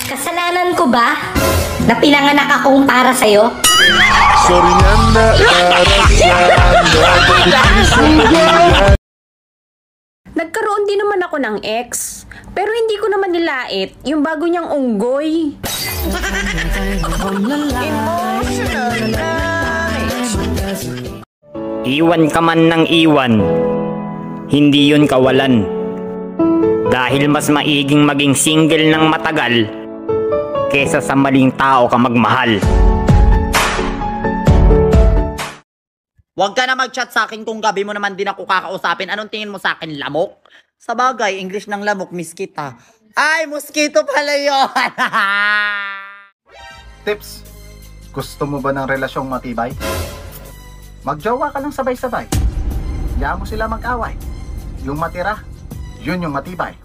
Kasalanan ko ba na pinanganak akong para sa'yo? Sorry nga na Nagkaroon din naman ako ng ex, pero hindi ko naman nilait yung bago niyang unggoy. Iwan ka man ng iwan, hindi yun kawalan. Dahil mas maiging maging single ng matagal kesa sa maling tao ka magmahal. Huwag ka na mag-chat sa akin kung gabi mo naman din ako kakausapin. Anong tingin mo sa akin, lamok? Sa bagay, English ng lamok, miskita. Ay, mosquito pala yun! Tips, gusto mo ba ng relasyong matibay? Magjowa ka lang sabay-sabay. Hayaan mo sila mag-away. Yung matira, yun yung matibay.